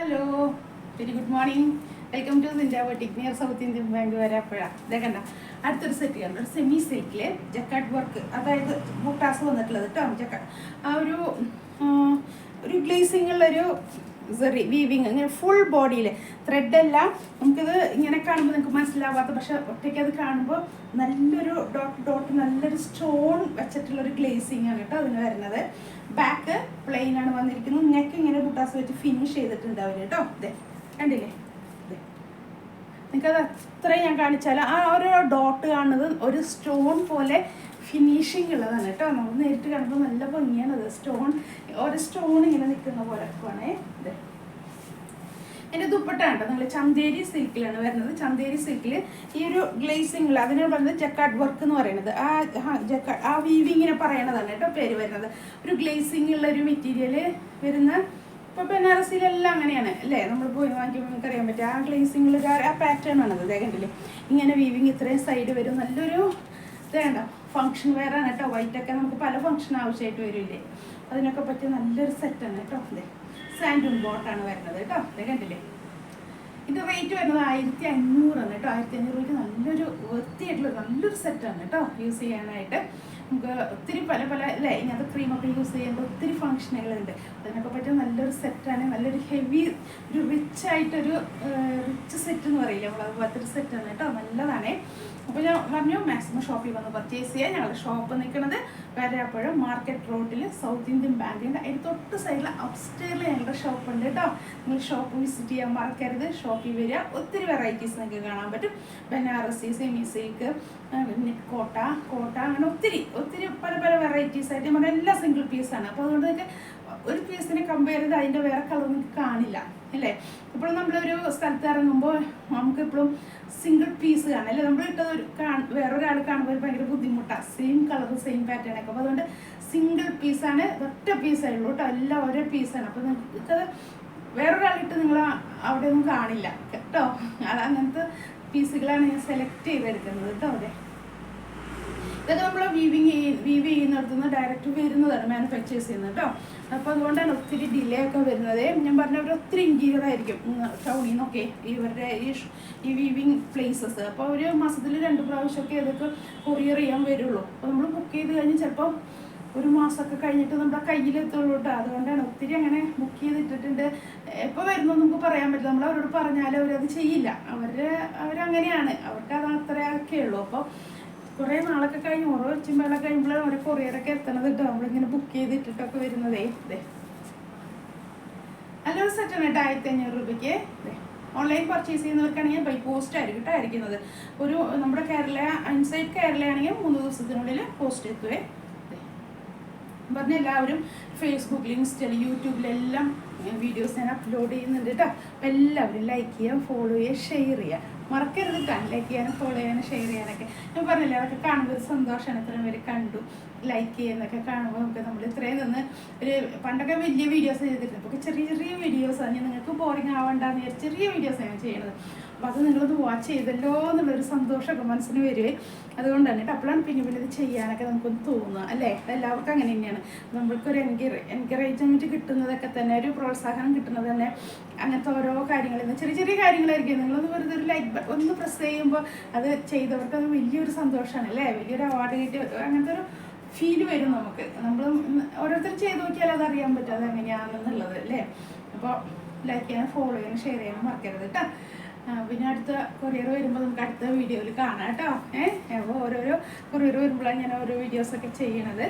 Hello, very good morning. Welcome to സിൻഡ boutique near South Indian Bank Varapuzha. ഇതേ കണ്ട അടുത്തൊരു സെറ്റ് കണ്ട ഒരു സെമി സിൽക്കിൽ ജക്കാർഡ് വർക്ക്, അതായത് ബൂട്ടാസ് വന്നിട്ടുള്ളത് കേട്ടോ. ജക്കാർഡ് ആ ഒരു ഗ്ലേസിംഗ് ഉള്ളൊരു സെറി വീവിങ്, ഇങ്ങനെ ഫുൾ ബോഡിയിൽ ത്രെഡെല്ലാം നമുക്കിത് ഇങ്ങനെ കാണുമ്പോൾ നിങ്ങൾക്ക് മനസ്സിലാവാത്ത, പക്ഷെ ഒറ്റയ്ക്ക് അത് കാണുമ്പോൾ നല്ലൊരു ഡോട്ട് നല്ലൊരു സ്റ്റോൺ വെച്ചിട്ടുള്ളൊരു ഗ്ലേസിംഗ് ആണ് കേട്ടോ അതിന് വരുന്നത്. ബാക്ക് പ്ലെയിൻ ആണ് വന്നിരിക്കുന്നത്. നെക്ക് ഇങ്ങനെ ബുട്ടാസ് വെച്ച് ഫിനിഷ് ചെയ്തിട്ടുണ്ട് അവർ കേട്ടോ. ഇതേ കണ്ടില്ലേ, നിങ്ങൾക്കത് അത്രയും ഞാൻ കാണിച്ചാൽ ആ ഒരു ഡോട്ട് കാണുന്നത് ഒരു സ്റ്റോൺ പോലെ ഫിനിഷിങ് ഉള്ളതാണ് കേട്ടോ. നമ്മൾ നേരിട്ട് കാണുമ്പോൾ നല്ല ഭംഗിയാണ്. അത് ഒരു സ്റ്റോൺ ഇങ്ങനെ നിൽക്കുന്ന പോലെ ആണേ. ഇതെ എൻ്റെ ദുപ്പട്ട കേട്ടോ, നിങ്ങൾ ചന്തേരി സിൽക്കിലാണ് വരുന്നത്. ചന്തേരി സിൽക്കിൽ ഈ ഒരു ഗ്ലേസിംഗ് ഉള്ള അതിനാണ് പറയുന്നത് ജക്കാർഡ് വർക്ക് എന്ന് പറയുന്നത്. ആ വീവിങ്ങിനെ പറയണതാണ് കേട്ടോ പേര് വരുന്നത്. ഒരു ഗ്ലേസിംഗ് ഉള്ള ഒരു മെറ്റീരിയൽ വരുന്ന, ഇപ്പോൾ ബനാറസിലെല്ലാം അങ്ങനെയാണ് അല്ലേ, നമ്മൾ പോയി വാങ്ങിക്കുമ്പോൾ നമുക്ക് അറിയാൻ പറ്റും. ആ ഗ്ലേസിംഗിൽ ആ പാറ്റേൺ ആണത്. ഇതേ കണ്ടില്ലേ, ഇങ്ങനെ വീവിങ് ഇത്രയും സൈഡ് വരും. നല്ലൊരു ഇതേണ്ട ഫങ്ഷൻ വെയറാണ് കേട്ടോ. വൈറ്റൊക്കെ നമുക്ക് പല ഫങ്ഷൻ ആവശ്യമായിട്ട് വരില്ലേ, അതിനൊക്കെ പറ്റിയ നല്ലൊരു സെറ്റാണ് കേട്ടോ. അതെ, സാൻഡൂൺ ബോട്ടാണ് വരുന്നത് കേട്ടോ. അതെ കണ്ടില്ലേ, ഇത് റേറ്റ് വരുന്നത് 1500 കേട്ടോ. 1500 രൂപയ്ക്ക് നല്ലൊരു വൃത്തിയായിട്ടുള്ള നല്ലൊരു സെറ്റാണ് കേട്ടോ യൂസ് ചെയ്യാനായിട്ട്. നമുക്ക് ഒത്തിരി പല അല്ലേ ഇങ്ങനത്തെ ക്രീമൊക്കെ യൂസ് ചെയ്യേണ്ട ഒത്തിരി ഫങ്ഷനുകളുണ്ട്. അതിനൊക്കെ പറ്റിയ നല്ലൊരു സെറ്റാണ്. നല്ലൊരു ഹെവി ഒരു റിച്ച് സെറ്റ് എന്ന് പറയില്ല നമ്മൾ, അതുപോലത്തെ ഒരു സെറ്റാണ് കേട്ടോ. നല്ലതാണേ. അപ്പോൾ ഞാൻ പറഞ്ഞു മാക്സിമം ഷോപ്പിൽ വന്ന് പർച്ചേസ് ചെയ്യാം. ഞങ്ങളുടെ ഷോപ്പ് നിൽക്കുന്നത് വരാപ്പുഴ മാർക്കറ്റ് റോഡിൽ സൗത്ത് ഇന്ത്യൻ ബാങ്കിൻ്റെ അതിന് തൊട്ട് സൈഡിൽ അപ്സ്റ്റേറിൽ ഞങ്ങളുടെ ഷോപ്പ് ഉണ്ട് കേട്ടോ. നിങ്ങൾ ഷോപ്പ് വിസിറ്റ് ചെയ്യാൻ മറക്കരുത്. ഷോപ്പിൽ വരിക, ഒത്തിരി വെറൈറ്റീസ് നിങ്ങൾക്ക് കാണാൻ പറ്റും. ബനാറസി, സെമി സിൽക്ക്, കോട്ട അങ്ങനെ ഒത്തിരി പല വെറൈറ്റീസ് ആയിട്ട് നമ്മുടെ എല്ലാം സിംഗിൾ പീസാണ്. അപ്പോൾ അതുകൊണ്ട് നിങ്ങൾക്ക് ഒരു പീസിനെ കമ്പയർ ചെയ്ത് അതിൻ്റെ വേറെ കളർ നിങ്ങൾക്ക് കാണില്ല അല്ലേ. ഇപ്പോഴും നമ്മളൊരു സ്ഥലത്ത് ഇറങ്ങുമ്പോൾ നമുക്ക് എപ്പോഴും സിംഗിൾ പീസ് കാണാം അല്ലേ. നമ്മൾ ഇട്ടത് വേറൊരാൾ കാണുമ്പോൾ ഭയങ്കര ബുദ്ധിമുട്ടാണ്. സെയിം കളർ സെയിം പാറ്റേൺ ഒക്കെ. അപ്പോൾ അതുകൊണ്ട് സിംഗിൾ പീസാണ്, ഒറ്റ പീസേ ഉള്ളൂ കേട്ടോ. എല്ലാം ഒരേ പീസാണ്. അപ്പോൾ നിങ്ങൾക്ക് വേറൊരാളിട്ട് നിങ്ങൾ അവിടെ ഒന്നും കാണില്ല കേട്ടോ. അങ്ങനത്തെ പീസുകളാണ് ഞാൻ സെലക്ട് ചെയ്തെടുക്കുന്നത് കേട്ടോ. അതെ, ഇതൊക്കെ നമ്മൾ വീവ് ചെയ്യുന്നിടത്തുനിന്ന് ഡയറക്റ്റ് വരുന്നതാണ് മാനുഫാക്ചേഴ്സ് ചെയ്യുന്നത് കേട്ടോ. അപ്പോൾ അതുകൊണ്ടാണ് ഒത്തിരി ഡിലേ ഒക്കെ വരുന്നത്. ഞാൻ പറഞ്ഞവർ ഒത്തിരി ഇൻറ്റീരിയർ ആയിരിക്കും ടൗണിൽ നിന്നൊക്കെ ഇവരുടെ ഈ വീവിങ് പ്ലേസസ്. അപ്പോൾ ഒരു മാസത്തിൽ 2 പ്രാവശ്യമൊക്കെ ഇതൊക്കെ കൊറിയർ ചെയ്യാൻ വരുള്ളൂ. അപ്പോൾ നമ്മൾ ബുക്ക് ചെയ്ത് കഴിഞ്ഞ് ചിലപ്പോൾ ഒരു മാസമൊക്കെ കഴിഞ്ഞിട്ട് നമ്മുടെ കയ്യിലെത്തുള്ളൂ കേട്ടോ. അതുകൊണ്ടാണ് ഒത്തിരി അങ്ങനെ ബുക്ക് ചെയ്തിട്ടിട്ടുണ്ട്. എപ്പോൾ വരുന്നു നമുക്ക് പറയാൻ പറ്റില്ല. നമ്മൾ അവരോട് പറഞ്ഞാൽ അവരത് ചെയ്യില്ല. അവരങ്ങനെയാണ്, അവർക്ക് അത് അത്രയൊക്കെ ഉള്ളൂ. അപ്പോൾ കുറേ നാളൊക്കെ കഴിഞ്ഞ് ഓരോ വെച്ചുമ്പോഴൊക്കെ കഴിയുമ്പോഴാണ് ഓരോ കൊറിയറൊക്കെ എത്തണത് കേട്ടോ. നമ്മളിങ്ങനെ ബുക്ക് ചെയ്തിട്ടിട്ടൊക്കെ വരുന്നതേ. ഇതേ നല്ലൊരു സെറ്റാണ് കേട്ടോ. 1500 രൂപയ്ക്ക്. ഓൺലൈൻ പർച്ചേസ് ചെയ്യുന്നവർക്കാണെങ്കിൽ ബൈ പോസ്റ്റ് ആയിരിക്കും കേട്ടോ അയക്കുന്നത്. ഒരു നമ്മുടെ ഇൻസൈഡ് കേരളയാണെങ്കിൽ 3 ദിവസത്തിനുള്ളിൽ പോസ്റ്റ് എത്തുവേ. പറഞ്ഞ എല്ലാവരും ഫേസ്ബുക്കിൽ, ഇൻസ്റ്റയിൽ, യൂട്യൂബിലെല്ലാം വീഡിയോസ് ഞാൻ അപ്ലോഡ് ചെയ്യുന്നുണ്ട് കേട്ടോ. അപ്പോൾ എല്ലാവരും ലൈക്ക് ചെയ്യുക, ഫോളോ ചെയ്യുക, ഷെയർ ചെയ്യുക. മറക്കരുത് കേട്ടോ, ലൈക്ക് ചെയ്യാനും ഫോളോ ചെയ്യാനും ഷെയർ ചെയ്യാനൊക്കെ. ഞാൻ പറഞ്ഞില്ലേ, അതൊക്കെ കാണുമ്പോൾ ഒരു സന്തോഷമാണ്. ഇത്രയും പേര് കണ്ടു ലൈക്ക് ചെയ്യുന്നതൊക്കെ കാണുമ്പോൾ നമുക്ക് നമ്മൾ ഇത്രയും നിന്ന് ഒരു പണ്ടൊക്കെ വലിയ വീഡിയോസ് ചെയ്തിട്ടുണ്ട്. അപ്പോൾ ചെറിയ വീഡിയോസാണ്. ഞാൻ നിങ്ങൾക്ക് ബോറിങ് ആവണ്ടെന്ന് വിചാരിച്ച് ചെറിയ വീഡിയോസാണ് ഞാൻ ചെയ്യുന്നത്. അപ്പോൾ അത് നിങ്ങളത് വാച്ച് ചെയ്തല്ലോ എന്നുള്ളൊരു സന്തോഷമൊക്കെ മനസ്സിന് വരുവേ. അതുകൊണ്ടാണ് കേട്ടോ. അപ്പോഴാണ് പിന്നെ ഇത് ചെയ്യാനൊക്കെ നമുക്കൊന്ന് തോന്നുക അല്ലേ. എല്ലാവർക്കും അങ്ങനെ തന്നെയാണ്. നമ്മൾക്കൊരു എൻകറേജ്മെൻറ്റ് കിട്ടുന്നതൊക്കെ തന്നെ, ഒരു പ്രോത്സാഹനം കിട്ടുന്നത് തന്നെ അങ്ങനത്തെ ഓരോ കാര്യങ്ങളിൽ നിന്ന് ചെറിയ കാര്യങ്ങളായിരിക്കും. നിങ്ങളൊന്ന് വെറുതെ ഒരു ലൈക്ക് ഒന്ന് പ്രസ് ചെയ്യുമ്പോൾ അത് ചെയ്തവർക്ക് അത് വലിയൊരു സന്തോഷമാണ് അല്ലേ. വലിയൊരു അവാർഡ് കിട്ടി അങ്ങനത്തെ ഒരു ഫീല് വരും നമുക്ക്. നമ്മൾ ഓരോരുത്തർ ചെയ്ത് നോക്കിയാൽ അത് അറിയാൻ പറ്റും അത് എങ്ങനെയാണെന്നുള്ളത് അല്ലേ. അപ്പോൾ ലൈക്ക് ചെയ്യാനും ഫോളോ ചെയ്യാനും ഷെയർ ചെയ്യാനും മറക്കരുത് കേട്ടോ. പിന്നെ അടുത്ത കൊറിയർ വരുമ്പോൾ നമുക്ക് അടുത്ത വീഡിയോയിൽ കാണാം കേട്ടോ. അപ്പോൾ ഓരോരോ കൊറിയർ വരുമ്പോഴാണ് ഞാൻ ഓരോ വീഡിയോസൊക്കെ ചെയ്യണത്.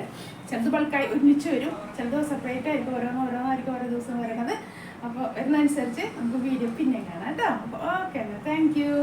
ചിലത് ബൾക്കായി ഒരുമിച്ച് വരും, ചിലത് സെപ്പറേറ്റ് ആയിരിക്കും, ഓരോന്നായിരിക്കും ഓരോ ദിവസം വരണത്. അപ്പോൾ വരുന്നതനുസരിച്ച് നമുക്ക് വീഡിയോ പിന്നെ കാണാം കേട്ടോ. അപ്പോൾ ഓക്കെ, താങ്ക് യു.